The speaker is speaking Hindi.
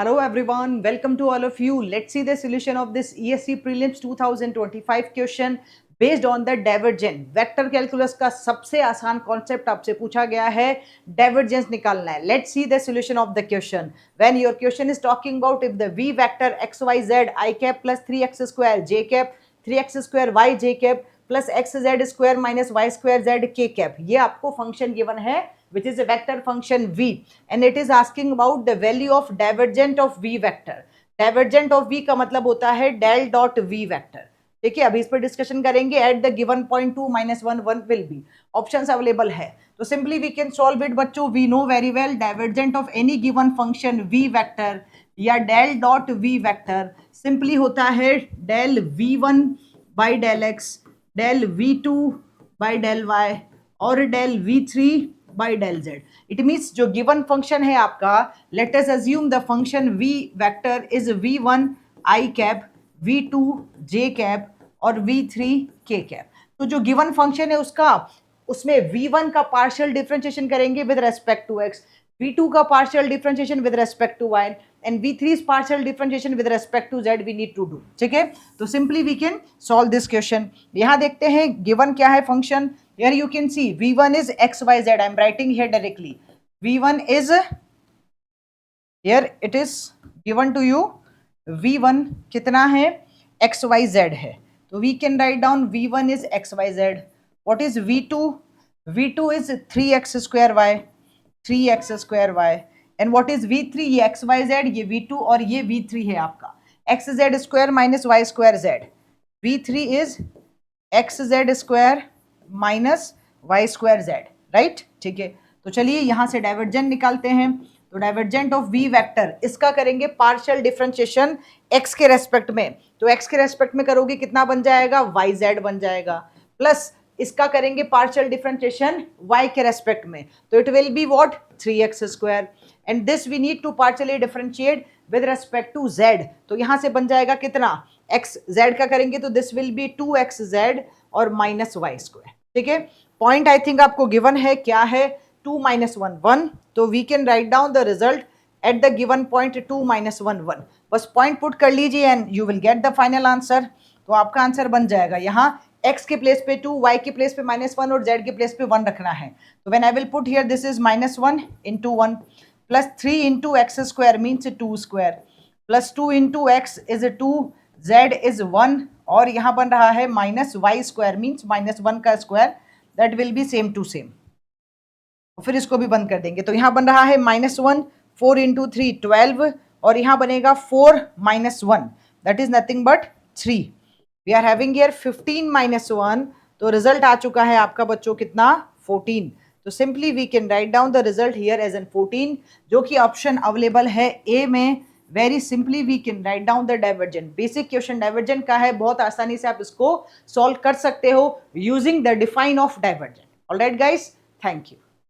Hello everyone, welcome to all of you. Let's see the solution of this ESC Prelims 2025 question based on the divergent. Vector calculus का सबसे आसान कॉन्सेप्ट आपसे पूछा गया है, डाइवर्जेंस निकालना है. Let's see the solution of the question. When your question is talking about if the v vector x y z I cap plus 3x square j cap 3x square y j cap plus x z square minus y square z k cap, ये आपको फंक्शन गिवन है which is a vector function v and it is asking about the value of divergent of v vector. Divergent of v का मतलब होता है del dot v vector. ठीक है, अभी इस पर डिस्कशन करेंगे. At the given point 2 - 1 1 will be options available है, तो simply we can solve it बच्चों. We know very well divergent of any given function v vector या del dot v vector simply होता है del v1 by del x, del v2 by del y और del v3 by del z. It means जो गिवन फंक्शन है आपका, let us assume the function v vector is v1 i cap, v2 j cap और v3 k कैप. तो जो गिवन फंक्शन है उसमें v1 का पार्शियल डिफरेंशिएशन करेंगे with respect to x, v2 का partial differentiation with respect to y and v3's partial differentiation with respect to z we need to do. ठीक है, तो simply we can solve this question. यहाँ देखते हैं given क्या है function. Here you can see v1 is x y z. I am writing here directly. v1 is, here it is given to you, v1 कितना है, x y z है, तो we can write down v1 is x y z. What is v2? v2 is 3x square y, 3x square y. And what is v3? ये एक्स वाई जेड, ये v2 और ये v3 है आपका x z square minus y square z. v3 is x z square minus y square z, right. ठीक है, तो चलिए यहां से डाइवर्जेंट निकालते हैं. तो डाइवर्जेंट ऑफ v वेक्टर, इसका करेंगे पार्शियल डिफरेंशिएशन x के रेस्पेक्ट में. तो x के रेस्पेक्ट में करोगे कितना बन जाएगा, वाई जेड बन जाएगा, प्लस इसका करेंगे पार्शियल डिफरेंशिएशन y के रेस्पेक्ट में, तो it will be what, 3x square. And this we need to partially differentiate with respect to z. तो यहां से बन जाएगा कितना, x z का करेंगे तो दिस विल बी 2xz और माइनस वाई स्क्वायर. ठीक है, पॉइंट आई थिंक आपको गिवन है, क्या है, 2 - 1 1. तो we can write down the result at the given point 2 - 1 1. बस पॉइंट पुट कर लीजिए and you will get the final answer. तो आपका आंसर बन जाएगा, यहाँ x के प्लेस पे 2, y के प्लेस पे -1 और z के प्लेस पे 1 रखना है. तो when I will put here this is -1 into 1 plus 3 into x square means 2 square plus 2 into x is 2, z is 1 और यहाँ बन रहा है माइनस वाई स्क्वायर मीन्स -1 का square, that will be same to same. फिर इसको भी बंद कर देंगे, तो यहाँ बन रहा है -1, 4 into 3 12 और यहाँ बनेगा 4 - 1, that is nothing but 3. We are having here 15 - 1, तो रिजल्ट आ चुका है आपका बच्चों कितना, 14. तो simply we can write down the result here as an 14, जो कि ऑप्शन अवेलेबल है ए में. Very simply we can write down the divergent. Basic question divergent का है, बहुत आसानी से आप इसको सॉल्व कर सकते हो using the define of divergent. Alright guys, thank you.